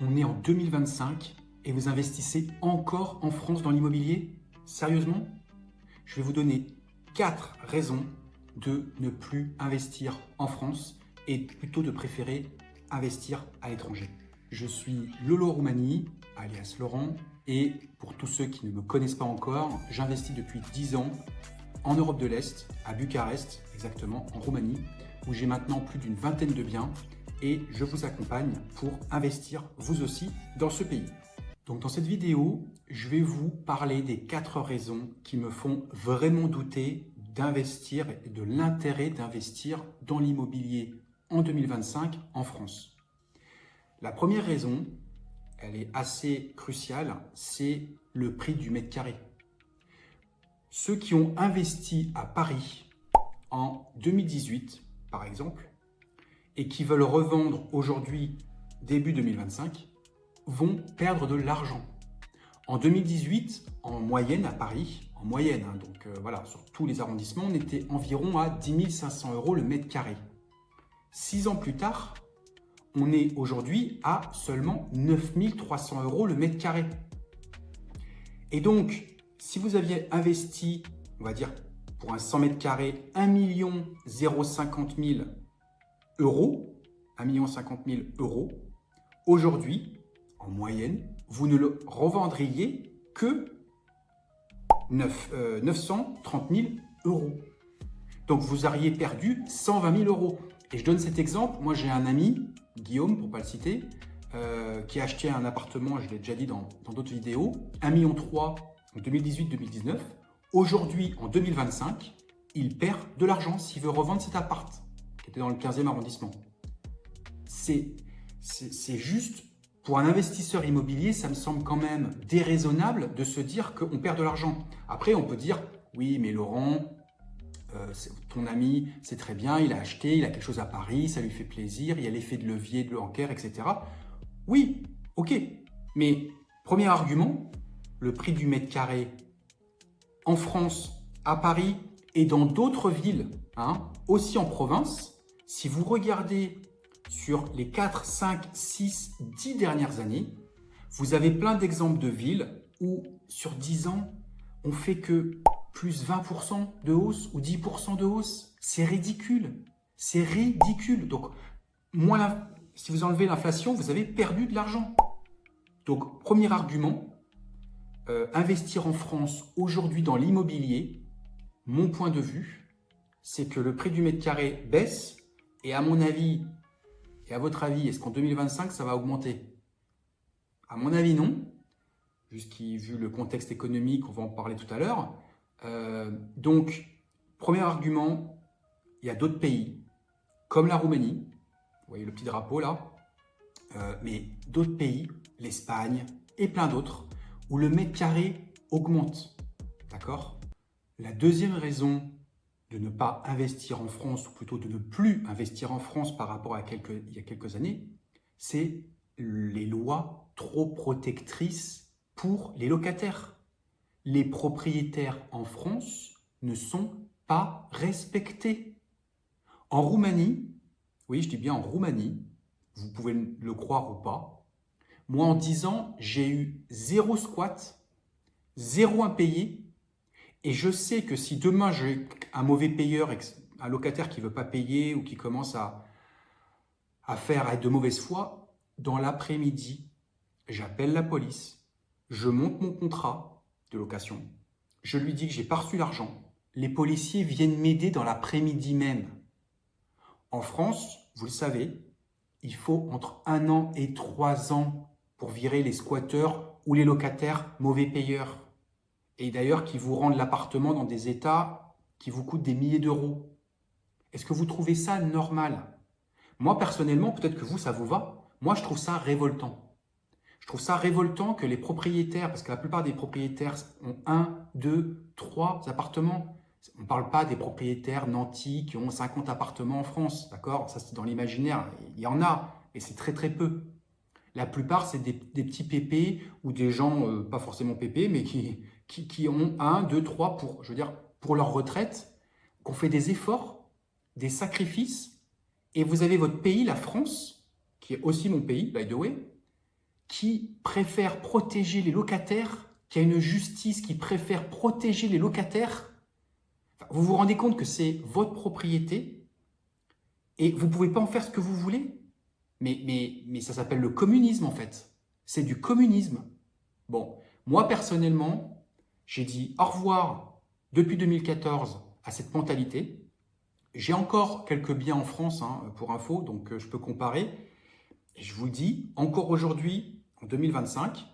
On est en 2025 et vous investissez encore en France dans l'immobilier? Sérieusement? Je vais vous donner 4 raisons de ne plus investir en France et plutôt de préférer investir à l'étranger. Je suis Lolo Roumani, alias Laurent, et pour tous ceux qui ne me connaissent pas encore, j'investis depuis 10 ans en Europe de l'Est, à Bucarest, exactement, en Roumanie, où j'ai maintenant plus d'une vingtaine de biens et je vous accompagne pour investir vous aussi dans ce pays. Donc dans cette vidéo, je vais vous parler des 4 raisons qui me font vraiment douter d'investir et de l'intérêt d'investir dans l'immobilier en 2025 en France. La première raison, elle est assez cruciale, c'est le prix du mètre carré. Ceux qui ont investi à Paris en 2018, par exemple, et qui veulent revendre aujourd'hui, début 2025, vont perdre de l'argent. En 2018, en moyenne à Paris, voilà, sur tous les arrondissements, on était environ à 10 500 € le mètre carré. 6 ans plus tard, on est aujourd'hui à seulement 9 300 € le mètre carré. Et donc, si vous aviez investi, on va dire, pour un 100 mètres carrés, 1 050 000 €, 1 050 000 €, aujourd'hui, en moyenne, vous ne le revendriez que 930 000 €. Donc, vous auriez perdu 120 000 €. Et je donne cet exemple. Moi, j'ai un ami, Guillaume, pour ne pas le citer, qui a acheté un appartement, je l'ai déjà dit dans d'autres vidéos, 1,3 million en 2018-2019. Aujourd'hui, en 2025, il perd de l'argent s'il veut revendre cet appart, qui était dans le 15e arrondissement. C'est juste, pour un investisseur immobilier, ça me semble quand même déraisonnable de se dire qu'on perd de l'argent. Après, on peut dire, oui, mais Laurent, ton ami, c'est très bien, il a acheté, il a quelque chose à Paris, ça lui fait plaisir, il y a l'effet de levier, de l'encaire, etc. Oui, ok. Mais premier argument, le prix du mètre carré en France, à Paris et dans d'autres villes, aussi en province, si vous regardez sur les 4, 5, 6, 10 dernières années, vous avez plein d'exemples de villes où sur 10 ans, on fait que plus 20% de hausse ou 10% de hausse. C'est ridicule. C'est ridicule. Donc, si vous enlevez l'inflation, vous avez perdu de l'argent. Donc, premier argument, investir en France aujourd'hui dans l'immobilier, mon point de vue, c'est que le prix du mètre carré baisse et à mon avis, et à votre avis, est-ce qu'en 2025, ça va augmenter? À mon avis, non. Vu le contexte économique, on va en parler tout à l'heure. Donc, premier argument, il y a d'autres pays, comme la Roumanie, vous voyez le petit drapeau là, mais d'autres pays, l'Espagne et plein d'autres, où le mètre carré augmente. D'accord? La deuxième raison de ne pas investir en France, ou plutôt de ne plus investir en France par rapport à il y a quelques années, c'est les lois trop protectrices pour les locataires. Les propriétaires en France ne sont pas respectés. En Roumanie, oui, je dis bien en Roumanie, vous pouvez le croire ou pas, moi en 10 ans, j'ai eu 0 squat, 0 impayé, et je sais que si demain j'ai un mauvais payeur, un locataire qui ne veut pas payer ou qui commence à être de mauvaise foi, dans l'après-midi, j'appelle la police, je monte mon contrat de location, je lui dis que j'ai pas reçu l'argent, les policiers viennent m'aider dans l'après-midi même. En France, vous le savez, il faut entre 1 an et 3 ans pour virer les squatteurs ou les locataires mauvais payeurs. Et d'ailleurs, qui vous rendent l'appartement dans des états qui vous coûtent des milliers d'euros. Est-ce que vous trouvez ça normal? Moi, personnellement, peut-être que vous, ça vous va. Moi, je trouve ça révoltant. Je trouve ça révoltant que les propriétaires, parce que la plupart des propriétaires ont 1, 2, 3 appartements. On ne parle pas des propriétaires nantis qui ont 50 appartements en France, d'accord? Ça, c'est dans l'imaginaire. Il y en a, et c'est très très peu. La plupart, c'est des petits pépés ou des gens, pas forcément pépés, mais qui ont 1, 2, 3 pour leur retraite, qui ont fait des efforts, des sacrifices. Et vous avez votre pays, la France, qui est aussi mon pays, by the way, qui préfère protéger les locataires, qui a une justice qui préfère protéger les locataires. Vous vous rendez compte que c'est votre propriété et vous ne pouvez pas en faire ce que vous voulez? Mais ça s'appelle le communisme en fait. C'est du communisme. Bon, moi personnellement, j'ai dit au revoir depuis 2014 à cette mentalité. J'ai encore quelques biens en France, hein, pour info, donc je peux comparer. Et je vous dis, encore aujourd'hui, en 2025,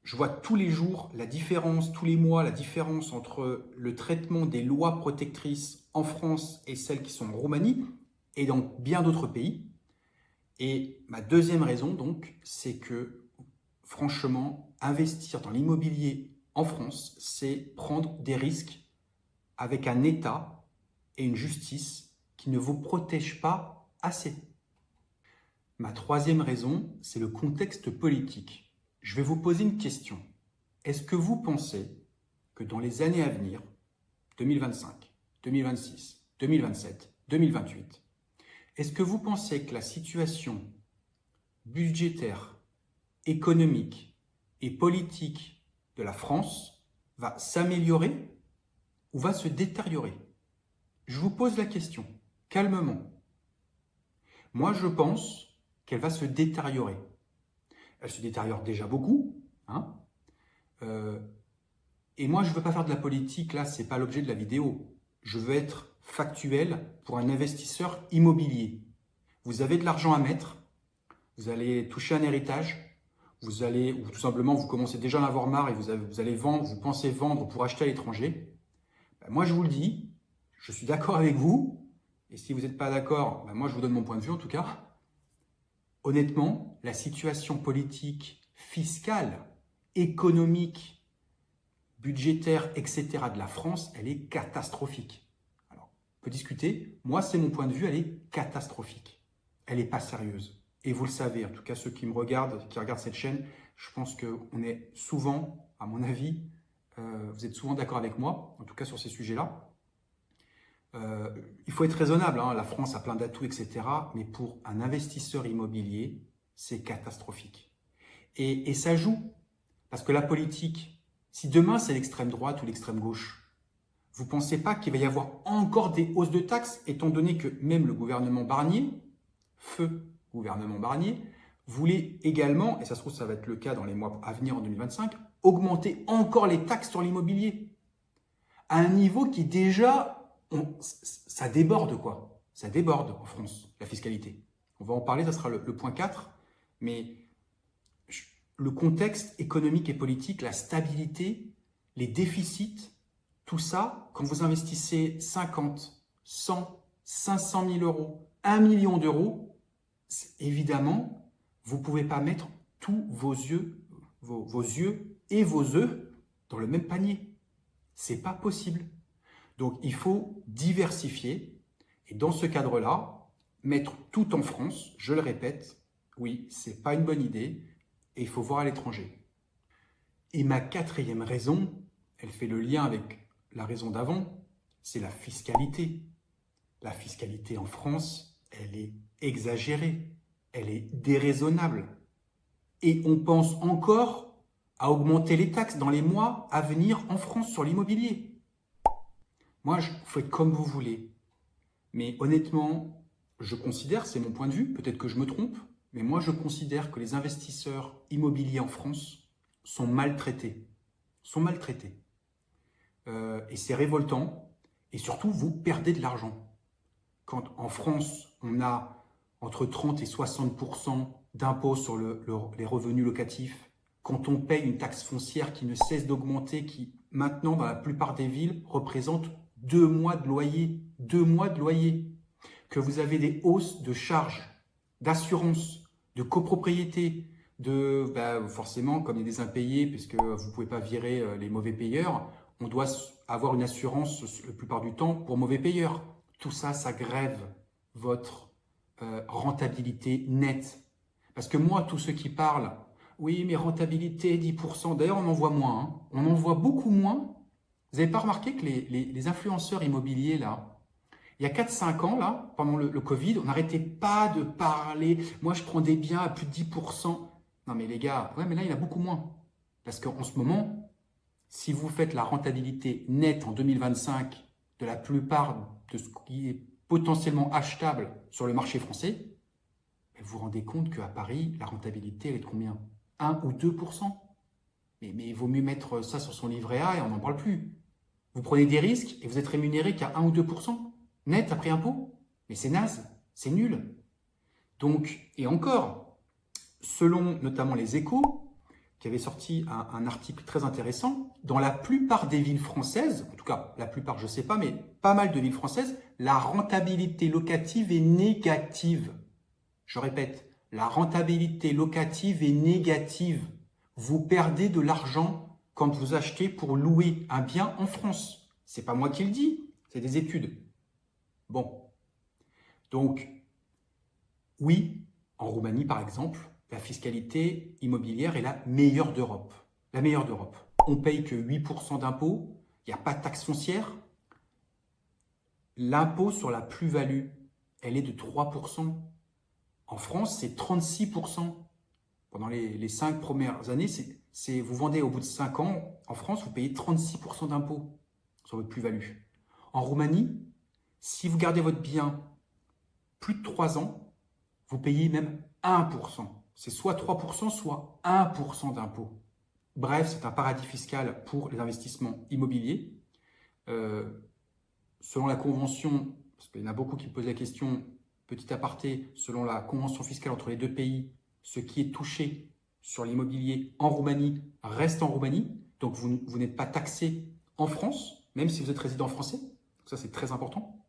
je vois tous les jours la différence, tous les mois, la différence entre le traitement des lois protectrices en France et celles qui sont en Roumanie et dans bien d'autres pays. Et ma deuxième raison, donc, c'est que, franchement, investir dans l'immobilier en France, c'est prendre des risques avec un État et une justice qui ne vous protègent pas assez. Ma troisième raison, c'est le contexte politique. Je vais vous poser une question. Est-ce que vous pensez que dans les années à venir, 2025, 2026, 2027, 2028, est-ce que vous pensez que la situation budgétaire, économique et politique de la France va s'améliorer ou va se détériorer? Je vous pose la question, calmement. Moi, je pense qu'elle va se détériorer. Elle se détériore déjà beaucoup, hein. Et moi, je ne veux pas faire de la politique, là, ce n'est pas l'objet de la vidéo. Je veux être factuel pour un investisseur immobilier. Vous avez de l'argent à mettre, vous allez toucher un héritage, vous allez, ou tout simplement, vous commencez déjà à en avoir marre et vous allez vendre, vous pensez vendre pour acheter à l'étranger. Ben, moi, je vous le dis, je suis d'accord avec vous, et si vous n'êtes pas d'accord, ben moi, je vous donne mon point de vue en tout cas. Honnêtement, la situation politique, fiscale, économique, budgétaire, etc. de la France, elle est catastrophique. Alors, on peut discuter. Moi, c'est mon point de vue, elle est catastrophique. Elle n'est pas sérieuse. Et vous le savez, en tout cas ceux qui me regardent, qui regardent cette chaîne, je pense qu'on est souvent, à mon avis, vous êtes souvent d'accord avec moi, en tout cas sur ces sujets-là. Il faut être raisonnable, hein, la France a plein d'atouts, etc. Mais pour un investisseur immobilier, c'est catastrophique. Et ça joue, parce que la politique, si demain c'est l'extrême droite ou l'extrême gauche, vous ne pensez pas qu'il va y avoir encore des hausses de taxes, étant donné que même le gouvernement Barnier, feu gouvernement Barnier, voulait également, et ça se trouve ça va être le cas dans les mois à venir en 2025, augmenter encore les taxes sur l'immobilier, à un niveau qui déjà... ça déborde quoi. Ça déborde en France, la fiscalité. On va en parler, ça sera le point 4. Mais le contexte économique et politique, la stabilité, les déficits, tout ça, quand vous investissez 50, 100, 500 000 euros, 1 million d'euros, évidemment, vous ne pouvez pas mettre tous vos yeux et vos œufs dans le même panier. Ce n'est pas possible. Donc, il faut diversifier et dans ce cadre-là, mettre tout en France, je le répète, oui, ce n'est pas une bonne idée et il faut voir à l'étranger. Et ma quatrième raison, elle fait le lien avec la raison d'avant, c'est la fiscalité. La fiscalité en France, elle est exagérée, elle est déraisonnable. Et on pense encore à augmenter les taxes dans les mois à venir en France sur l'immobilier. Moi, il faut être comme vous voulez. Mais honnêtement, je considère, c'est mon point de vue, peut-être que je me trompe, mais moi je considère que les investisseurs immobiliers en France sont maltraités. Et c'est révoltant. Et surtout, vous perdez de l'argent. Quand en France, on a entre 30 et 60% d'impôts sur les revenus locatifs, quand on paye une taxe foncière qui ne cesse d'augmenter, qui maintenant, dans la plupart des villes, représente 2 mois de loyer, 2 mois de loyer, que vous avez des hausses de charges, d'assurance, de copropriété, forcément, comme il y a des impayés, puisque vous ne pouvez pas virer les mauvais payeurs, on doit avoir une assurance la plupart du temps pour mauvais payeurs. Tout ça, ça grève votre rentabilité nette. Parce que moi, tous ceux qui parlent, oui, mais rentabilité 10%, d'ailleurs on en voit moins, hein. On en voit beaucoup moins. Vous n'avez pas remarqué que les influenceurs immobiliers, là, il y a 4-5 ans, là, pendant le Covid, on n'arrêtait pas de parler. Moi, je prends des biens à plus de 10%. Non mais les gars, ouais mais là il y en a beaucoup moins. Parce qu'en ce moment, si vous faites la rentabilité nette en 2025 de la plupart de ce qui est potentiellement achetable sur le marché français, vous vous rendez compte qu'à Paris, la rentabilité elle est de combien? 1 ou 2%. Mais il vaut mieux mettre ça sur son livret A et on n'en parle plus. Vous prenez des risques et vous êtes rémunéré qu'à 1 ou 2% net après impôt. Mais c'est naze, c'est nul. Donc, et encore, selon notamment les Échos, qui avait sorti un article très intéressant, dans la plupart des villes françaises, en tout cas la plupart je ne sais pas, mais pas mal de villes françaises, la rentabilité locative est négative. Je répète, la rentabilité locative est négative. Vous perdez de l'argent quand vous achetez pour louer un bien en France. C'est pas moi qui le dis, c'est des études. Bon, donc oui, en Roumanie par exemple, la fiscalité immobilière est la meilleure d'Europe. La meilleure d'Europe. On paye que 8% d'impôts, il n'y a pas de taxe foncière. L'impôt sur la plus-value, elle est de 3%. En France, c'est 36%. Pendant les 5 premières années, vous vendez au bout de 5 ans, en France, vous payez 36% d'impôts sur votre plus-value. En Roumanie, si vous gardez votre bien plus de 3 ans, vous payez même 1%. C'est soit 3%, soit 1% d'impôts. Bref, c'est un paradis fiscal pour les investissements immobiliers. Selon la convention, parce qu'il y en a beaucoup qui me posent la question, petit aparté, selon la convention fiscale entre les deux pays, ce qui est touché sur l'immobilier en Roumanie reste en Roumanie. Donc, vous n'êtes pas taxé en France, même si vous êtes résident français. Donc ça, c'est très important.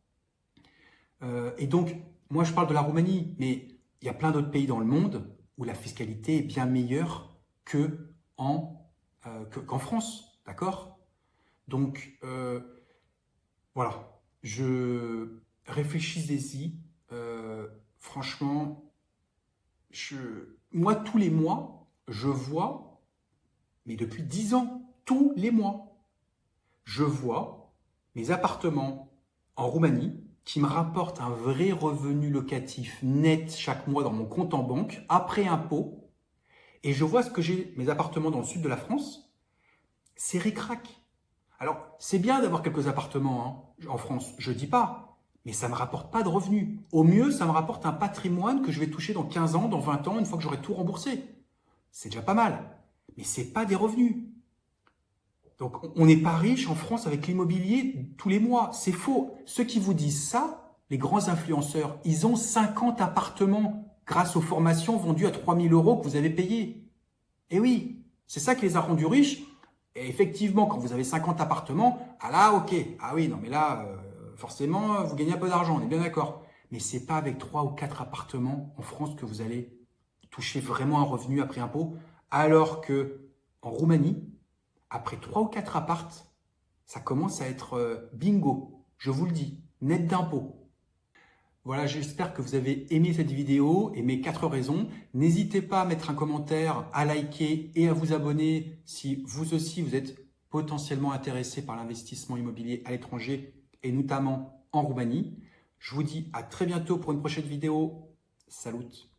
Et donc, moi, je parle de la Roumanie, mais il y a plein d'autres pays dans le monde où la fiscalité est bien meilleure qu'en France. D'accord? Donc, voilà. Réfléchissez-y. Franchement, moi, tous les mois, je vois, mais depuis 10 ans, tous les mois, je vois mes appartements en Roumanie qui me rapportent un vrai revenu locatif net chaque mois dans mon compte en banque, après impôt, et je vois ce que j'ai, mes appartements dans le sud de la France, c'est ric-rac. Alors, c'est bien d'avoir quelques appartements en France, je dis pas, mais ça ne me rapporte pas de revenus. Au mieux, ça me rapporte un patrimoine que je vais toucher dans 15 ans, dans 20 ans, une fois que j'aurai tout remboursé. C'est déjà pas mal, mais ce n'est pas des revenus. Donc, on n'est pas riche en France avec l'immobilier tous les mois. C'est faux. Ceux qui vous disent ça, les grands influenceurs, ils ont 50 appartements grâce aux formations vendues à 3 000 € que vous avez payées. Et oui, c'est ça qui les a rendus riches. Et effectivement, quand vous avez 50 appartements, ah là, ok. Ah oui, non mais là, forcément, vous gagnez un peu d'argent, on est bien d'accord. Mais ce n'est pas avec 3 ou 4 appartements en France que vous allez toucher vraiment un revenu après impôt. Alors que en Roumanie, après 3 ou 4 appartes, ça commence à être bingo, je vous le dis, net d'impôt. Voilà, j'espère que vous avez aimé cette vidéo et mes 4 raisons. N'hésitez pas à mettre un commentaire, à liker et à vous abonner si vous aussi vous êtes potentiellement intéressé par l'investissement immobilier à l'étranger et notamment en Roumanie. Je vous dis à très bientôt pour une prochaine vidéo. Salut!